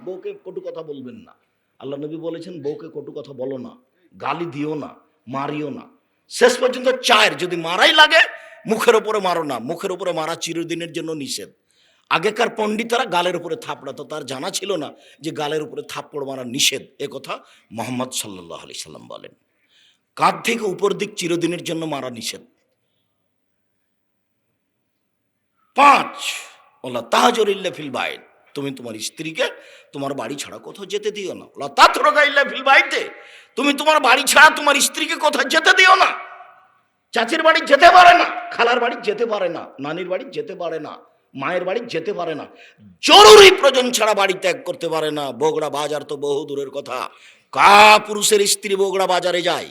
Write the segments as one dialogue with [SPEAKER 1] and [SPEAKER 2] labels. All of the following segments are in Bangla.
[SPEAKER 1] বউকে কটু কথা বলবেন না। আল্লাহ নবী বলেছেন বউকে কটু কথা বলো না, গালি দিও না, মারিও না। শেষ পর্যন্ত চায়ের যদি মারাই লাগে মুখের উপরে মারো না, মুখের উপরে মারা চিরদিনের জন্য নিষেধ। আগেকার পণ্ডিতরা গালের উপরে থাপড়াতো, তার জানা ছিল না যে গালের উপরে থাপ্পড় মারা নিষেধ। এ কথা মুহাম্মদ সাল্লাল্লাহু আলাইহি সাল্লাম বলেন। কাঁধ থেকে উপর দিক চিরদিনের জন্য মারা নিষেধ। 5 ওলা তাহাজুর ইল্লা ফিল বাইত, তুমি তোমার স্ত্রীকে তোমার বাড়ি ছাড়া কোথাও যেতে দিও না। ওলা তাতরুকা ইল্লা ফিল বাইতে, তুমি তোমার বাড়ি ছাড়া তোমার স্ত্রীকে কোথাও যেতে দিও না। চাচির বাড়ি যেতে পারে না, খালার বাড়ি যেতে পারে না, নানির বাড়ি যেতে পারে না, মায়ের বাড়ি যেতে পারে না, জরুরি প্রয়োজন ছাড়া বাড়ি ত্যাগ করতে পারে না। বগুড়া বাজার তো বহু দূরের কথা, কা পুরুষের স্ত্রী বগুড়া বাজারে যায়?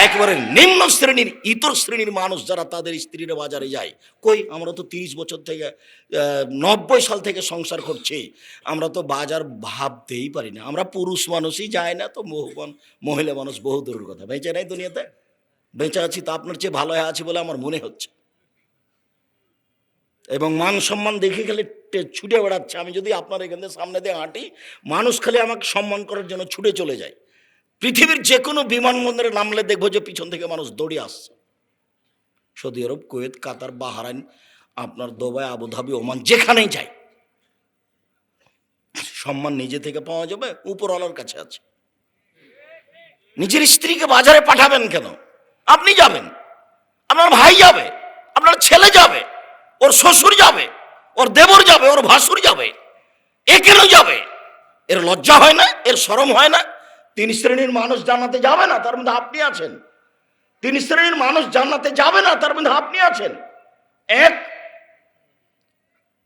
[SPEAKER 1] একেবারে নিম্ন শ্রেণীর ইতর শ্রেণীর মানুষ যারা তাদের স্ত্রীরা বাজারে যায়। কই, আমরা তো 30 বছর থেকে 90 সাল থেকে সংসার করছি, আমরা তো বাজার ভাবতেই পারি না। আমরা পুরুষ মানুষই যায় না, তো মহিলা মানুষ বহু দূরের কথা। বেঁচে নাই দুনিয়াতে, বেঁচে আছি তা আপনার চেয়ে ভালো আছি বলে আমার মনে হচ্ছে। এবং মান সম্মান দেখে গেলে ছুটে বেড়াচ্ছে। আমি যদি আপনার এখান থেকে সামনে দিয়ে হাঁটি, মানুষ খালি আমাকে সম্মান করার জন্য ছুটে চলে যায়। পৃথিবীর যে কোনো বিমানবন্দরে নামলে দেখবো যে পিছন থেকে মানুষ দৌড়ে আসছে। সৌদি আরব, কুয়েত, কাতার, বাহরাইন, আপনার দুবাই, আবুধাবি, ওমান, যেখানেই যায় সম্মান নিজে থেকে পাওয়া যাবে, উপরওয়ালার কাছে আছে। নিজের স্ত্রীকে বাজারে পাঠাবেন কেন? আপনি যাবেন, আপনার ভাই যাবে, আপনার ছেলে যাবে, ওর শ্বশুর যাবে, ওর দেবর যাবে, ওর ভাসুর যাবে, এ কেন যাবে? এর লজ্জা হয় না? এর শরম হয় না? 3 শ্রেণীর মানুষ জান্নাতে যাবে না, তার মধ্যে আপনি আছেন। 3 শ্রেণীর মানুষ জান্নাতে যাবে না, তার মধ্যে আপনি আছেন। এক,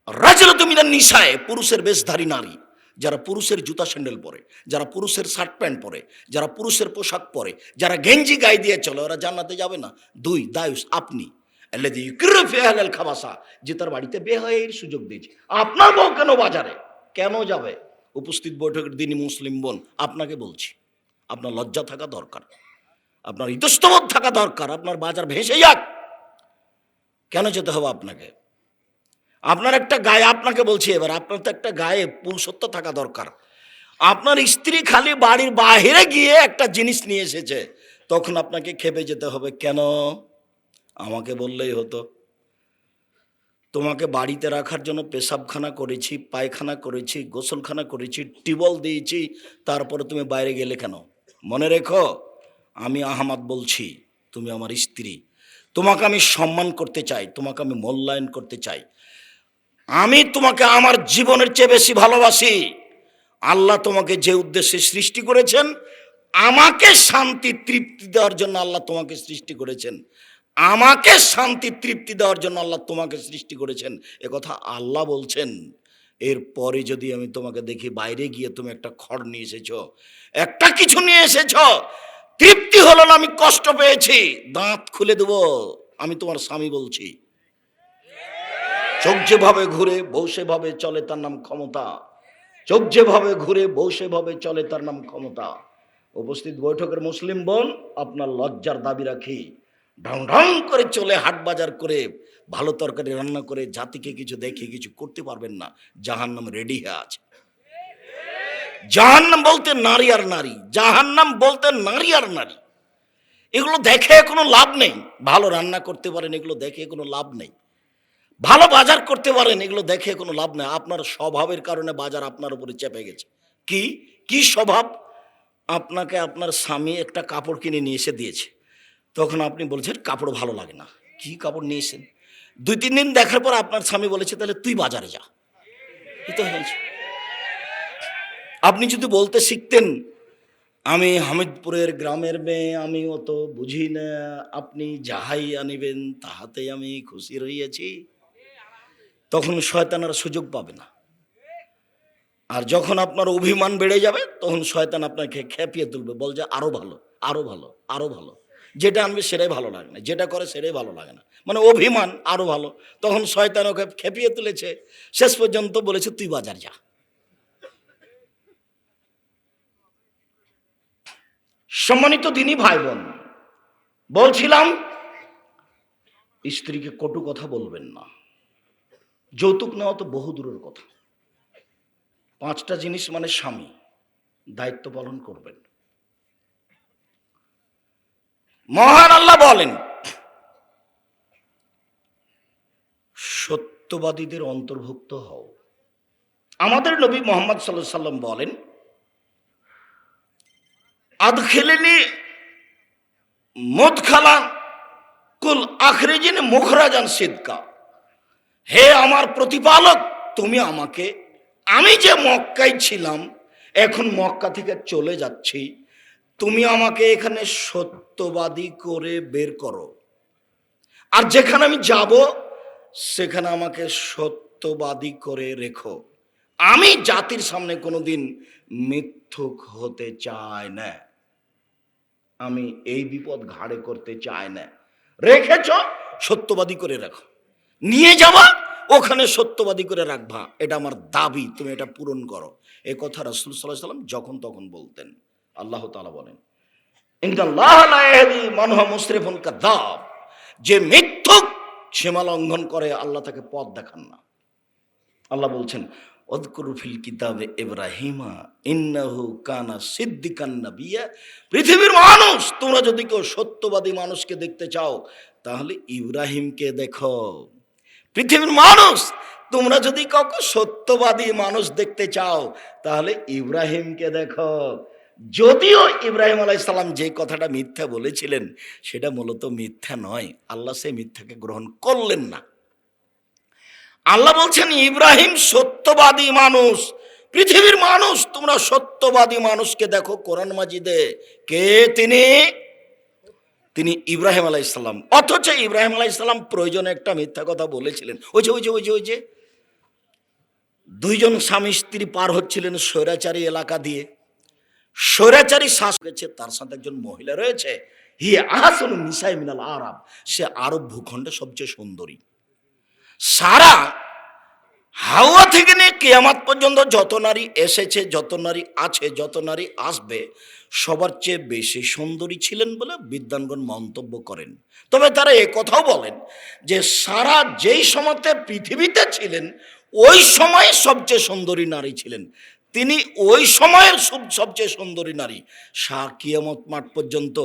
[SPEAKER 1] রাজুলাতুম মিনান নিসায়ে, পুরুষের বেশধারী নারী, যারা পুরুষের জুতা স্যান্ডেল পরে, যারা পুরুষের শার্ট প্যান্ট পরে, যারা পুরুষের পোশাক পরে, যারা গেঞ্জি গায়ে দিয়ে চলে, ওরা জান্নাতে যাবে না। 2, দায়ুস, আপনি আল্লাযী ইউকিরু ফি আহলিল খাবাসা, যে তার বাড়িতে বেহায়ার সুযোগ দিয়েছে। আপনার বউ কেন বাজারে কেন যাবে? উপস্থিত বৈঠকের দিনই মুসলিম বোন, আপনাকে বলছি, আপনার লজ্জা থাকা দরকার, আপনার ইতস্তবোধ থাকা দরকার। আপনার বাজার ভেসে যাক, কেন যেতে হবে আপনাকে? আপনার একটা গায়ে, আপনাকে বলছি এবার, আপনার তো একটা গায়ে পুরুষত্ব থাকা দরকার। আপনার স্ত্রী খালি বাড়ির বাহিরে গিয়ে একটা জিনিস নিয়ে এসেছে, তখন আপনাকে খেপে যেতে হবে। কেন? আমাকে বললেই হতো। তোমাকে বাড়িতে রাখার জন্য পেশাবখানা করেছি, পায়খানা করেছি, গোসলখানা করেছি, টিউবওয়েল দিয়েছি, তারপরে তুমি বাইরে গেলে কেন? মনে রেখো, আমি আহমদ বলছি, তুমি আমার স্ত্রী, তোমাকে আমি সম্মান করতে চাই, তোমাকে আমি মূল্যায়ন করতে চাই। আমি তোমাকে আমার জীবনের চেয়ে বেশি ভালোবাসি। আল্লাহ তোমাকে যে উদ্দেশ্যে সৃষ্টি করেছেন, আমাকে শান্তি তৃপ্তি দেওয়ার জন্য আল্লাহ তোমাকে সৃষ্টি করেছেন, আমাকে শান্তি তৃপ্তি দেওয়ার জন্য আল্লাহ তোমাকে সৃষ্টি করেছেন, এ কথা আল্লাহ বলছেন। এরপরে যদি আমি তোমাকে দেখি বাইরে গিয়ে তুমি একটা খড় নিয়ে এসেছো, একটা কিছু নিয়ে এসেছো, তৃপ্তি হলো না, আমি কষ্ট পেয়েছি, দাঁত খুলে দেবো। আমি তোমার স্বামী বলছি। চোখ যেভাবে ঘুরে বউ সেভাবে চলে, তার নাম ক্ষমতা। চোখ যেভাবে ঘুরে বউ সেভাবে চলে, তার নাম ক্ষমতা। উপস্থিত বৈঠকের মুসলিম বোন, আপনার লজ্জার দাবি রাখি। ঢং ঢং করে চলে হাট বাজার করে ভালো তরকারি রান্না করে জাতিকে কিছু দেখে কিছু করতে পারবেন না। জাহান্নাম রেডি হয়ে আছে। জাহান্নাম বলতে নারী আর নারী, জাহান্নাম বলতে নারী আর নারী। এগুলো দেখে কোনো লাভ নেই। ভালো রান্না করতে পারেন, এগুলো দেখে কোনো লাভ নেই। ভালো বাজার করতে পারেন, এগুলো দেখে কোনো লাভ নেই। আপনার স্বভাবের কারণে বাজার আপনার উপরে চেপে গেছে। কি স্বভাব? আপনাকে আপনার স্বামী একটা কাপড় কিনে নিয়ে এসে দিয়েছে, তখন আপনি বলছেন কাপড় ভালো লাগে না। কি কাপড় নিয়েছেন? 2-3 দিন দেখার পর আপনার স্বামী বলেছে তাহলে তুই বাজারে যা। এই তো হয়েছে। আপনি যদি বলতে শিখতেন আমি হামিদপুরের গ্রামের মেয়ে, আমি অত বুঝি না, আপনি যাহাই আনিবেন তাহাতেই আমি খুশি রইয়াছি, তখন শয়তানের সুযোগ পাবে না। আর যখন আপনার অভিমান বেড়ে যাবে, তখন শয়তান আপনাকে খেপিয়ে তুলবে, বল যে আরো ভালো, আরো ভালো, আরো ভালো। যেটা আনবে সেটাই ভালো লাগে না, যেটা করে সেটাই ভালো লাগে না, মানে অভিমান আরো ভালো। তখন শয়তান ওকে খেপিয়ে তুলেছে, শেষ পর্যন্ত বলেছে তুই বাজার যা। সম্মানিত দিনী ভাই বোন, বলছিলাম স্ত্রীকে কটু কথা বলবেন না। যৌতুক নেওয়া তো বহু দূরের কথা। 5টা জিনিস মানে স্বামী দায়িত্ব পালন করবেন। মহান আল্লাহ বলেন, সত্যবাদীদের অন্তর্ভুক্ত হও। আমাদের নবী মুহাম্মদ সাল্লাল্লাহু আলাইহি সাল্লাম বলেন, আদখিলনি মুদখালান কুল আখরিজিন মুখরাজান সিদকা। হে আমার প্রতিপালক, তুমি আমাকে, আমি যে মক্কায় ছিলাম এখন মক্কা থেকে চলে যাচ্ছি, তুমি আমাকে এখানে সত্যবাদী করে বের করো, আর যেখানে আমি যাব সেখানে আমাকে সত্যবাদী করে রেখো। আমি জাতির সামনে কোনোদিন মিথ্যুক হতে চাই না, আমি এই বিপদ ঘাড়ে করতে চাই না। রেখেছ, সত্যবাদী করে রাখো, নিয়ে যাবা ওখানে সত্যবাদী করে রাখবা, এটা আমার দাবি, তুমি এটা পূরণ করো। এই কথা রাসূল সাল্লাল্লাহু আলাইহি ওয়াসাল্লাম যখন তখন বলতেন। আল্লাহ তাআলা বলেন, ইন্নাল্লাহা লা ইয়াহদি মান হুয়া মুসরিফুন কাযাব। যে মিথ্যুক সীমা লঙ্ঘন করে আল্লাহ তাকে পথ দেখান না। আল্লাহ বলছেন, উযকুরু ফিল কিতাবে ইব্রাহিমা ইন্নাহু কানা সিদ্দিকান নাবিয়্যা। পৃথিবীর মানুষ, তোমরা যদি কেউ সত্যবাদী মানুষকে দেখতে চাও তাহলে ইব্রাহিমকে দেখো। পৃথিবীর মানুষ, তোমরা যদি কাউকে সত্যবাদী মানুষ দেখতে চাও তাহলে ইব্রাহিমকে দেখো। যদিও ইব্রাহিম আলাইহিস সালাম যে কথাটা মিথ্যা বলেছিলেন সেটা মূলত মিথ্যা নয়, আল্লাহ সেই মিথ্যাকে গ্রহণ করলেন না। আল্লাহ বলছেন ইব্রাহিম সত্যবাদী মানুষ। পৃথিবীর মানুষ, তোমরা সত্যবাদী মানুষকে দেখো কোরআন মাজিদে। কে তিনি? তিনি ইব্রাহিম আলাইহিস সালাম। অথচ ইব্রাহিম আলাইহিস সালাম প্রয়োজনে একটা মিথ্যা কথা বলেছিলেন। ওই যে দুইজন স্বামী স্ত্রী পার হচ্ছিলেন স্বৈরাচারী এলাকা দিয়ে, স্বৈরাচারী শাসক হয়েছে, তার সাথে একজন মহিলা রয়েছে, হি আহসানুন নিসাই মিনাল আরাব, সে আরব ভূখণ্ডে সবচেয়ে সুন্দরী। সারা হাওয়া থেকে নিয়ে কিয়ামত পর্যন্ত যত নারী এসেছে, যত নারী আছে, যত নারী আসবে, সবার চেয়ে বেশি সুন্দরী ছিলেন বলে বিদ্বানগণ মন্তব্য করেন। তবে তারা এ কথাও বলেন যে সারা যেই সময়তে পৃথিবীতে ছিলেন ওই সময়ে সবচেয়ে সুন্দরী নারী ছিলেন। তিনি ওই সময়ের সবচেয়ে সুন্দরী নারী। কিয়ামত মাঠ পর্যন্ত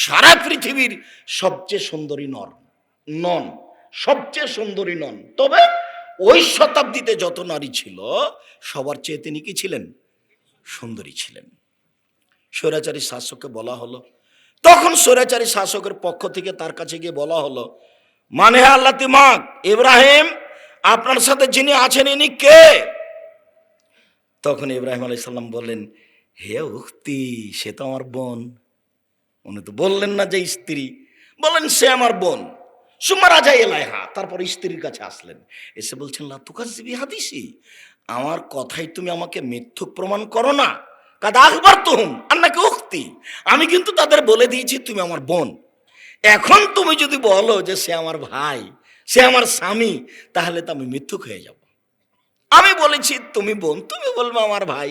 [SPEAKER 1] সারা পৃথিবীর সবচেয়ে সুন্দরী নন, সবচেয়ে সুন্দরী নন। তবে ওই শতাব্দীতে যত নারী ছিল সবার চেয়ে তিনি কি ছিলেন? সুন্দরী ছিলেন। স্বৈরাচারী শাসককে বলা হলো, তখন স্বৈরাচারী শাসকের পক্ষ থেকে তার কাছে গিয়ে বলা হলো, মানে আল্লাহ তিমাক ইব্রাহিম, আপনার সাথে যিনি আছেন ইনি কে? তখন ইব্রাহিম আলাইহিস সালাম বললেন, হে উখতি, সে তো আমার বোন। উনি তো বললেন না যে স্ত্রী, বললেন সে আমার বোন। সুম্মা রাজা এলাইহা, তারপর স্ত্রীর কাছে আসলেন, এসে বলছেন, লা তুকাজ্জিবি হাদিসি, আমার কথাই তুমি আমাকে মিথ্যুক প্রমাণ করো না। কাদ আখবারতুহুম আন্নাকা উখতি, আমি কিন্তু তাদের বলে দিয়েছি তুমি আমার বোন। এখন তুমি যদি বলো যে সে আমার ভাই, সে আমার স্বামী, তাহলে তো আমি মিথ্যুক হয়ে যাব। আমি বলেছি তুমি বোন, তুমি বলবে আমার ভাই।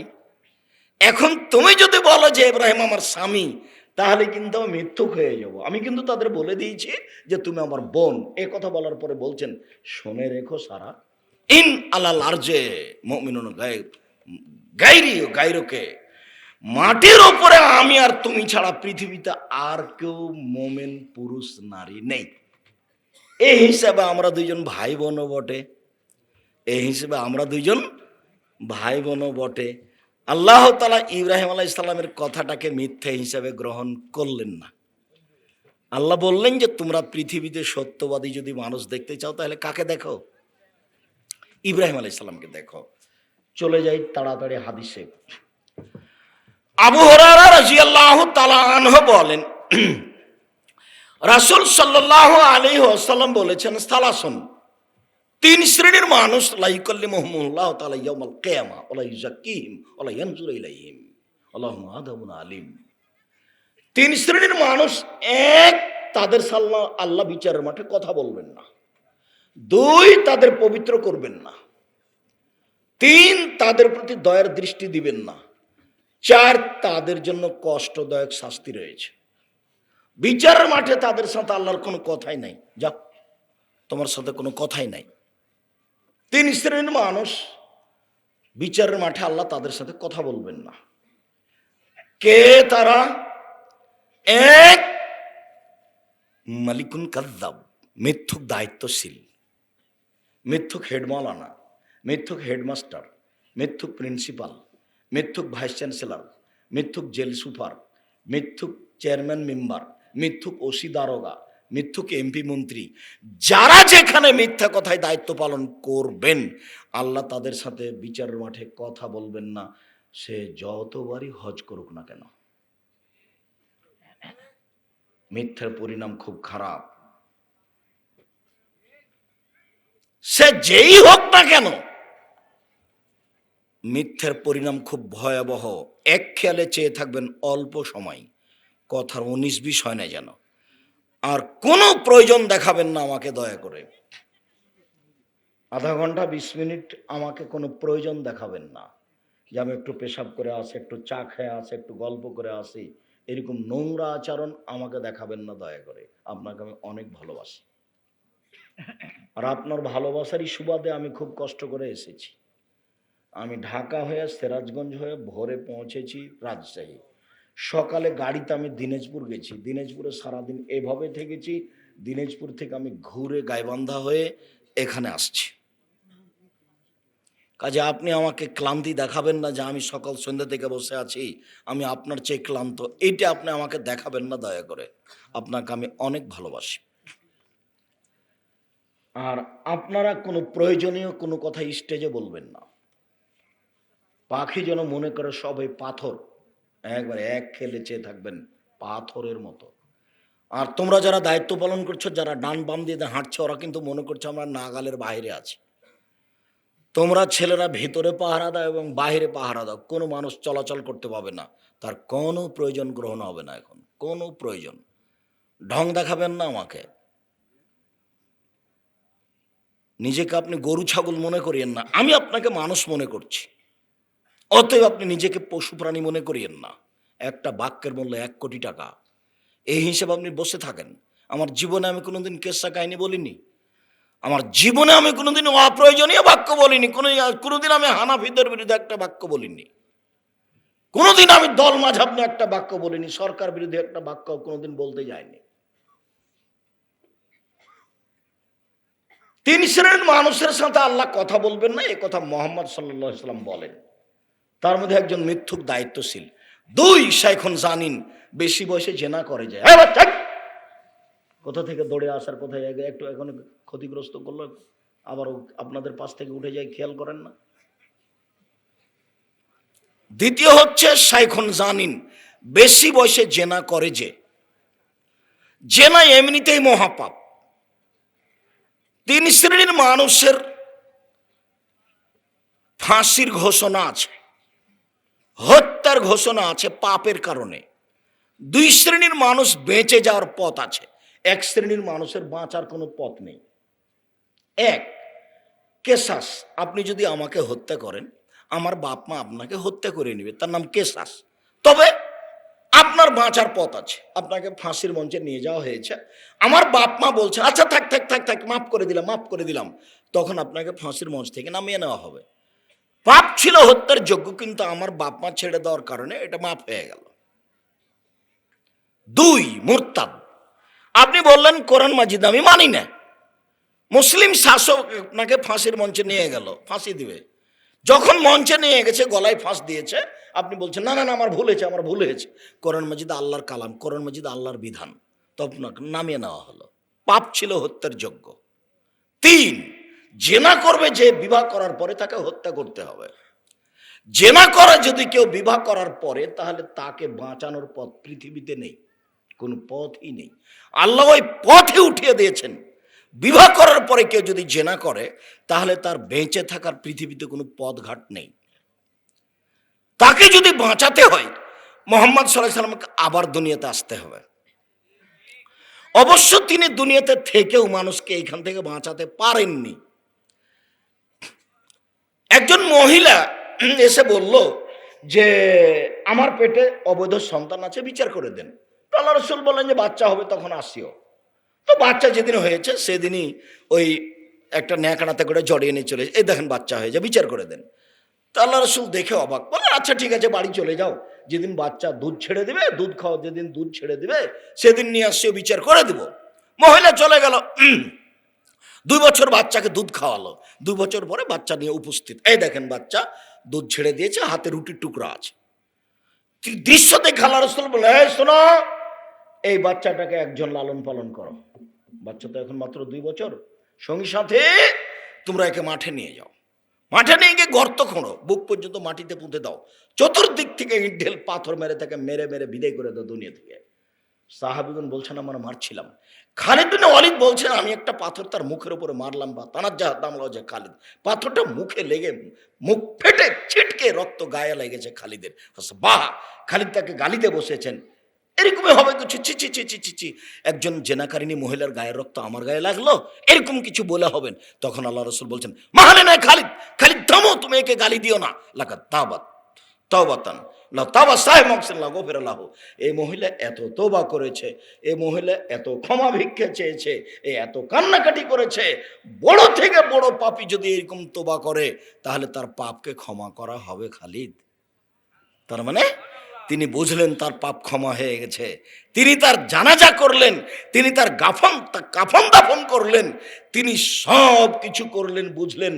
[SPEAKER 1] এখন তুমি যদি বলো যে ইব্রাহিম আমার স্বামী, তাহলে কিন্তু আমি মিথ্যুক হয়ে যাব। আমি কিন্তু তাদের বলে দিয়েছি যে তুমি আমার বোন। এ কথা বলার পরে বলছেন, শুনে রেখো সারা, ইন আলাল আরজে মুমিনুন গায়রুকে, মাটির ওপরে আমি আর তুমি ছাড়া পৃথিবীতে আর কেউ মোমেন পুরুষ নারী নেই। এই হিসাবে আমরা দুইজন ভাই বোনও বটে, এই হিসেবে আমরা দুইজন ভাই বোনও বটে। আল্লাহ তাআলা ইব্রাহিম আলাইহিস সালামের কথাটাকে মিথ্যা হিসাবে গ্রহণ করলেন না। আল্লাহ বললেন যে তোমরা পৃথিবীতে সত্যবাদী যদি মানুষ দেখতে চাও তাহলে কাকে দেখো? ইব্রাহিম আলাইহিস সালামকে দেখো। চলে যাই তাড়াতাড়ি হাদিসে। আবু হুরায়রা রাদিয়াল্লাহু তাআলা আনহু বলেন, রাসূল সাল্লাল্লাহু আলাইহি ওয়াসাল্লাম বলেছেন, সালাসুন, 3 শ্রেণীর মানুষ, লা ইউকাল্লিমুহুমুল্লাহু তাআলা ইয়াউমাল কিয়ামা ওয়া লা ইউযাক্কিহিম ওয়া লা ইয়ানজুরু ইলাইহিম আল্লাহুম্মা আদাবুন আলিম। 3 শ্রেণীর মানুষ, এক, তাদের আল্লাহ বিচারের মাঠে কথা বলবেন না। 2, তাদের পবিত্র করবেন না। 3, তাদের প্রতি দয়ার দৃষ্টি দিবেন না। 4, তাদের জন্য কষ্টদায়ক শাস্তি রয়েছে। বিচারের মাঠে তাদের সাথে আল্লাহর কোনো কথাই নাই, যা তোমার সাথে কোনো কথাই নাই। 3 শ্রেণীর মানুষ, বিচারের মাঠে আল্লাহ তাদের সাথে কথা বলবেন না। কে তারা? এক, মালিকুন কাদ্দাব, মিথ্যুক দায়িত্বশীল, মিথ্যুক হেডমাওলানা, মিথ্যুক হেডমাস্টার, মিথ্যুক প্রিন্সিপাল, মিথ্যুক ভাইস চ্যান্সেলর, মিথ্যুক জেল সুপার, মিথ্যুক চেয়ারম্যান মেম্বার, মিথ্যুক ওসি দারোগা, মিথ্যুক এমপি মন্ত্রী, যারা যেখানে মিথ্যা কথায় দায়িত্ব পালন করবেন আল্লাহ তাদের সাথে বিচারের মাঠে কথা বলবেন না, সে যতবারই হজ করুক না কেন। মিথ্যার পরিণাম খুব খারাপ, সে যেই হোক না কেন মিথ্যার পরিণাম খুব ভয়াবহ। এক খেয়ালে চেয়ে থাকবেন অল্প সময়, কথার 19-20 হয় না যেন। আর কোনো প্রয়োজন দেখাবেন না আমাকে, দয়া করে আধা ঘন্টা 20 মিনিট আমাকে কোনো প্রয়োজন দেখাবেন না যে আমি একটু পেশাব করে আসি, একটু চা খেয়ে আসি, একটু গল্প করে আসি, এরকম নোংরা আচরণ আমাকে দেখাবেন না দয়া করে। আপনাকে আমি অনেক ভালোবাসি, আর আপনার ভালোবাসারই সুবাদে আমি খুব কষ্ট করে এসেছি। আমি ঢাকা হয়ে সিরাজগঞ্জ হয়ে ভোরে পৌঁছেছি রাজশাহী, সকালে গাড়িতে আমি দিনাজপুর গেছি, দিনাজপুরে সারাদিন এভাবে থেকেছি, দিনাজপুর থেকে আমি ঘুরে গাইবান্ধা হয়ে এখানে আসছি। কাজে আপনি আমাকে ক্লান্তি দেখাবেন না যে আমি সকাল সন্ধ্যা থেকে বসে আছি, আমি আপনার চেয়ে ক্লান্ত, এইটা আপনি আমাকে দেখাবেন না দয়া করে। আপনাকে আমি অনেক ভালোবাসি। আর আপনারা কোনো প্রয়োজনীয় কোনো কথা স্টেজে বলবেন না। পাখি যেন মনে করে সবাই পাথর, একবার এক খেলে চেয়ে থাকবেন পাথরের মতো। আর তোমরা যারা দায়িত্ব পালন করছো, যারা ডান বাম দিয়ে হাঁটছে, ওরা কিন্তু মনে করছে আমরা নাগালের বাইরে আছি। তোমরা ছেলেরা ভেতরে পাহারা দাও এবং বাইরে পাহারা দাও, কোনো মানুষ চলাচল করতে পাবে না, তার কোনো প্রয়োজন গ্রহণ হবে না। এখন কোনো প্রয়োজন ঢং দেখাবেন না আমাকে। নিজেকে আপনি গরু ছাগল মনে করিয়েন না, আমি আপনাকে মানুষ মনে করছি, অতএব আপনি নিজেকে পশু প্রাণী মনে করিয়েন না। একটা বাক্যের মূল্য 1 কোটি টাকা, এই হিসেবে আপনি বসে থাকেন। আমার জীবনে আমি কোনোদিন কেসা কাহিনী বলিনি, আমার জীবনে আমি কোনোদিন অপ্রয়োজনীয় বাক্য বলিনি, কোনোদিন আমি হানাফিদের বিরুদ্ধে একটা বাক্য বলিনি, কোনোদিন আমি দল মাঝাব নিয়ে একটা বাক্য বলিনি, সরকার বিরুদ্ধে একটা বাক্য কোনোদিন বলতে যায়নি। 3 শ্রেণীর মানুষের সাথে আল্লাহ কথা বলবেন না, এ কথা মুহাম্মদ সাল্লাল্লাহু আলাইহি ওয়াসাল্লাম বলেন। তার মধ্যে একজন মিথ্যুক দায়িত্বশীল, 2 শাইখুন জানিন, বেশি বয়সে জেনা করে যায়। কোথা থেকে দৌড়ে আসার কোথায় একটু এখন ক্ষতিগ্রস্ত করলো, আবার আপনাদের পাশ থেকে উঠে যায়, খেয়াল করেন না। দ্বিতীয় হচ্ছে শাইখুন জানিন, বেশি বয়সে জেনা করে যে, জেনা এমনিতেই মহাপাপ। 3 শ্রেণীর মানুষের ফাঁসির ঘোষণা আছে, হত্যার ঘোষণা আছে পাপের কারণে। 2 শ্রেণীর মানুষ বেঁচে যাওয়ার পথ আছে, 1 শ্রেণীর মানুষের বাঁচার কোনো পথ নেই। 1, কেসাস, আপনি যদি আমাকে হত্যা করেন, আমার বাপ মা আপনাকে হত্যা করে নেবে, তার নাম কেসাস। তবে আপনার বাঁচার পথ আছে, আপনাকে ফাঁসির মঞ্চে নিয়ে যাওয়া হয়েছে, আমার বাপ মা বলছে আচ্ছা থাক থাক থাক থাক, মাফ করে দিলাম, তখন আপনাকে ফাঁসির মঞ্চ থেকে নামিয়ে নেওয়া হবে। পাপ ছিল হত্যার যোগ্য, কিন্তু আমার বাপ মা ছেড়ে দেওয়ার কারণে এটা মাফ হয়ে গেল। 2, মুরতাদ, আপনি বললেন কোরআন মাজিদ আমি মানি না, মুসলিম শাসক আপনাকে ফাঁসির মঞ্চে নিয়ে গেল, ফাঁসি দিবে, যখন মঞ্চে নিয়ে গেছে গলায় ফাঁস দিয়েছে, আপনি বলছেন না না না আমার ভুল হয়েছে, কোরআন মাজিদ আল্লাহর কালাম, কোরআন মাজিদ আল্লাহর বিধান, তো আপনাকে নামিয়ে নেওয়া হলো, পাপ ছিল হত্যার যোগ্য। 3, জেনা করবে যে বিবাহ করার পরে তাকে হত্যা করতে হবে। জেনা করে যদি কেউ বিবাহ করার পরে, তাহলে তাকে বাঁচানোর পথ পৃথিবীতে নেই, কোনো পথই নেই, আল্লাহ ওই পথে উঠিয়ে দিয়েছেন। বিবাহ করার পরে কেউ যদি জেনা করে, তাহলে তার বেঁচে থাকার পৃথিবীতে কোনো পথঘাট নেই। তাকে যদি বাঁচাতে হয়, মুহাম্মদ সাল্লাল্লাহু আলাইহি ওয়াসাল্লামকে আবার দুনিয়াতে আসতে হবে। অবশ্য তিনি দুনিয়াতে থেকেও মানুষকে এইখান থেকে বাঁচাতে পারেননি। একজন মহিলা এসে বলল যে আমার পেটে অবৈধ সন্তান আছে, বিচার করে দেন। আল্লাহ রাসূল বললেন যে বাচ্চা হবে তখন আসিও। তো বাচ্চা যেদিন হয়েছে সেদিনই ওই একটা ন্যাকড়াতে করে জড়িয়ে নিয়ে চলে, এই দেখেন বাচ্চা হয়েছে, বিচার করে দেন। তা আল্লাহ রসুল দেখে অবাক, বলে আচ্ছা ঠিক আছে বাড়ি চলে যাও, যেদিন বাচ্চা দুধ ছেড়ে দিবে, দুধ খাও, যেদিন দুধ ছেড়ে দিবে সেদিন নিয়ে আসছে বিচার করে দিব। মহিলা চলে গেল। 2 বছর বাচ্চাকে দুধ খাওয়ালো। 2 বছর পরে বাচ্চা নিয়ে উপস্থিত, এই দেখেন বাচ্চা দুধ ছেড়ে দিয়েছে, হাতে রুটির টুকরা আছে। দৃশ্য দেখে আল্লাহ রসুল বলে, এই শোনো, এই বাচ্চাটাকে একজন লালন পালন করো। বাচ্চা তো এখন মাত্র 2 বছর। সঙ্গী সাথে তোমরা একে মাঠে নিয়ে যাও, মাঠে নিয়ে গিয়ে গর্ত খোঁড়ো, বুক পর্যন্ত মাটিতে পুঁতে দাও, চতুর্দিক থেকে ইট ঢেল পাথর মেরে তাকে মেরে মেরে বিদায় করে দাও দুনিয়া থেকে। সাহাবীগণ বলছেন আমরা মারছিলাম। খালিদ বিন ওয়ালিদ বলছেন আমি একটা পাথর তার মুখের উপরে মারলাম, বা তানাজ্জাহ দামলাও যে খালিদ, পাথরটা মুখে লেগে মুখ ফেটে ছিটকে রক্ত গায়ে লেগেছে খালিদের। বাহ! খালিদ তাকে গালিতে বসেছেন, এরকমই হবে কিছু, ছি ছি ছি ছি ছি ছি, একজন জেনাকারিনী মহিলার গায়ের রক্ত আমার গায়ে লাগলো, এরকম কিছু বলে হবেন। তখন আল্লাহ রসুল বলছেন, মাহানে নয় খালিদ, খালিদ থামো, তুমি একে গালি দিও না। লাকাত তাবাত তাওবাতান লা তাওবা সাহেব মকসিল্লাহ গফিরাল্লাহু। এই মহিলা এত তোবা করেছে, এই মহিলা এত ক্ষমা ভিক্ষা চেয়েছে, এই এত কান্নাকাটি করেছে। বড় থেকে বড় পাপী যদি এরকম তোবা করে তাহলে তার পাপকে ক্ষমা করা হবে খালিদ। তার মানে তিনি বুঝলেন তার পাপ ক্ষমা হয়ে গেছে, তিনি তার জানাজা করলেন, তিনি তার কাফন দাফন করলেন, তিনি সব কিছু করলেন, বুঝলেন,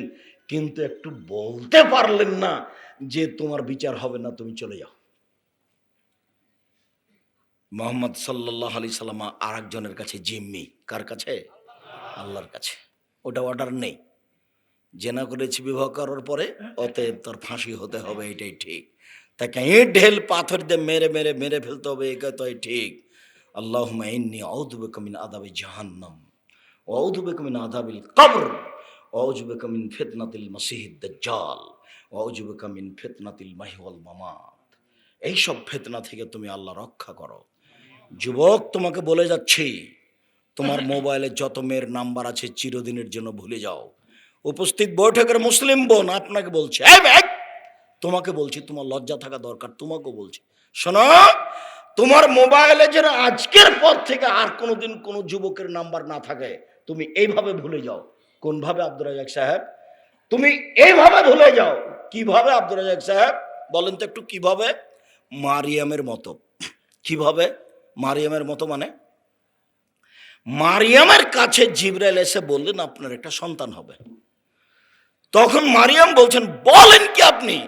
[SPEAKER 1] কিন্তু একটু বলতে পারলেন না যে তোমার বিচার হবে না, তুমি চলে যাও। মুহাম্মদ সাল্লাল্লাহু আলাইহি সাল্লাম আর একজনের কাছে জিম্মি, কার কাছে? আল্লাহর কাছে। ওটা অর্ডার নেই, জেনা করেছি বিবাহ করার পরে, অতএব তোর ফাঁসি হতে হবে, এটাই ঠিক। তাকে ইট ঢেল পাথর দিয়ে মেরে মেরে মেরে ফেলতে হবে, এটাই ঠিক। আল্লাহুম্মা ইন্নী আউযু বিকা মিন আযাবি জাহান্নাম ওয়া আউযু বিকা মিন আযাবিল কবর ওয়া আউযু বিকা মিন ফিতনাতিল মাসিহিদ দাজ্জাল ওয়া আউযু বিকা মিন ফিতনাতিল মাহইয়া ওয়াল মামাত। এইসব ফিতনা থেকে তুমি আল্লাহ রক্ষা করো। যুবক, তোমাকে বলে যাচ্ছি, তোমার মোবাইলে যত মেয়ের নাম্বার আছে চিরদিনের জন্য ভুলে যাও। উপস্থিত বৈঠকের মুসলিম বোন আপনাকে বলছে, তোমাকে বলছি, তোমার লজ্জা থাকা দরকার, তোমাকেও বলছি, শোনো, তোমার মোবাইলে যেন আজকের পর থেকে আর কোনোদিন কোনো যুবকের নাম্বার না থাকে, তুমি এইভাবে ভুলে যাও। কোনভাবে আব্দুর রাজ্জাক সাহেব? তুমি এইভাবে ভুলে যাও। কিভাবে আব্দুর রাজ্জাক সাহেব বলেন তো একটু, কিভাবে? মারিয়ামের মতো। কিভাবে মারিয়ামের মতো? মানে মারিয়ামের কাছে জিবরাইল এসে বললেন আপনার একটা সন্তান হবে। তখন মারিয়াম বলছেন, বলেন কি আপনি?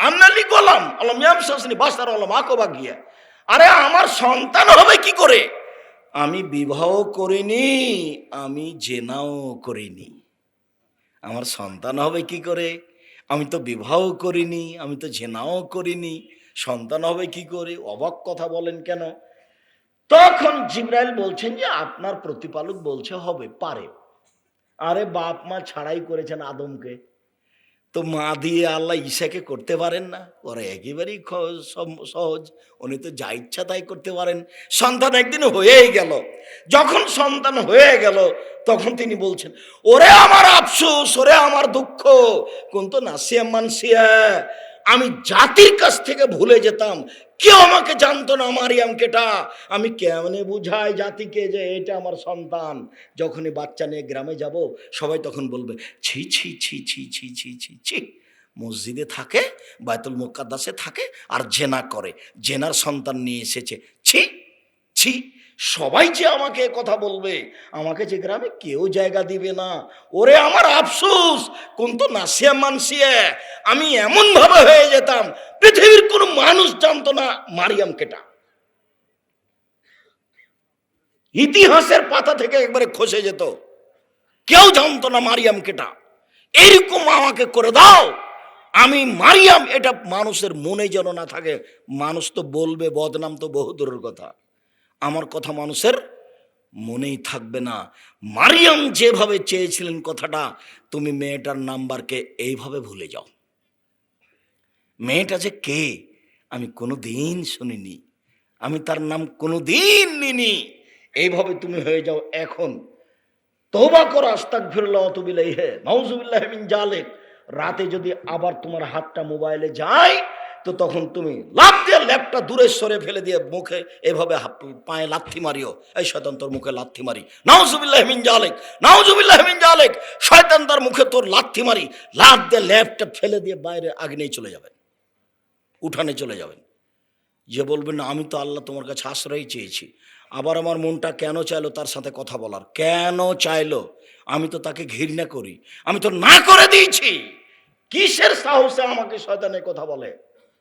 [SPEAKER 1] আন্নালি গোলাম আলম ইয়ামসাসনি বাসার আলম আকবা গিয়া, আরে আমার সন্তান হবে কি করে? আমি বিবাহ করিনি, আমি জেনাও করিনি, আমার সন্তান হবে কি করে? আমি তো বিবাহ করিনি, আমি তো জেনাও করিনি, সন্তান হবে কি করে? অবাক কথা বলেন কেন? তখন জিবরাইল বলছেন যে আপনার প্রতিপালক বলছে হবে, পারে। আরে বাপ মা ছাড়াই করেছেন আদমকে, তো মা দিয়ে আল্লাহ ঈসাকে করতে পারেন না? ওরা একেবারেই সহজ, উনি তো যা ইচ্ছা তাই করতে পারেন। সন্তান একদিন হয়েই গেল। যখন সন্তান হয়ে গেল তখন তিনি বলছেন, ওরে আমার আফসোস, ওরে আমার দুঃখ, কোন তো নাসিয়া মানসিয়া, আমি জাতির কাছ থেকে ভুলে যেতাম, কেউ আমাকে জানতো না মারিয়াম কেটা, আমি কেমনে বুঝাই জাতিকে যে এটা আমার সন্তান। যখনই বাচ্চা নিয়ে গ্রামে যাব সবাই তখন বলবে, ছি ছি ছি ছি ছি ছি ছি ছি, মসজিদে থাকে, বায়তুল মুকাদ্দাসে থাকে, আর জেনা করে, জেনার সন্তান নিয়ে এসেছে, ছি ছি। সবাই যে আমাকে কথা বলবে, আমাকে যে গ্রামে কেউ জায়গা দিবে না, ওরে আমার আফসোস, কোন তো নাসিয়া মানসিয়া, আমি এমন ভাবে হয়ে যেতাম পৃথিবীর কোন মানুষ জানতো না মারিয়াম কেটা। ইতিহাসের পাতা থেকে একবারে খসে যেত, কেউ জানতো না মারিয়াম কেটা। এইরকম আমাকে করে দাও, আমি মারিয়াম, এটা মানুষের মনে যেন না থাকে। মানুষ তো বলবে, বদনাম তো বহু দূরের কথা, আমার কথা মানুষের মনেই থাকবে না। মারিয়াম যেভাবে চেয়েছিলেন কথাটা, তুমি মেয়েটার নাম্বারকে এইভাবে ভুলে যাও। মেয়েটা যে কে আমি কোনোদিন শুনিনি, আমি তার নাম কোনোদিন নিনি, এইভাবে তুমি হয়ে যাও। এখন তওবা করো, আস্তাগফিরুল্লাহ ওয়া আতুবু ইলাইহি, নাউযুবিল্লাহি মিন জালিক। রাতে যদি আবার তোমার হাতটা মোবাইলে যায় তো তখন তুমি লাফ দিয়ে ল্যাপটা দূরে সরে ফেলে দিয়ে মুখে এভাবে পায়ে লাথি মারিও, এই শয়তান তোর মুখে লাথি মারি, নাউজুবিল্লাহ মিন জালিক, নাউজুবিল্লাহ মিন জালিক, শয়তান তার মুখে তোর লাথি মারি, লাফ দিয়ে ল্যাপটা ফেলে দিয়ে বাইরে আগ্নেয় চলে যাবেন, উঠানে চলে যাবেন। যে বলবেন না আমি তো আল্লাহ তোমার কাছে আশ্রয় চেয়েছি, আবার আমার মনটা কেন চাইলো তার সাথে কথা বলার, কেন চাইলো? আমি তো তাকে ঘৃণা করি, আমি তো না করে দিয়েছি, কিসের সাহসে আমাকে শয়তানের কথা বলে?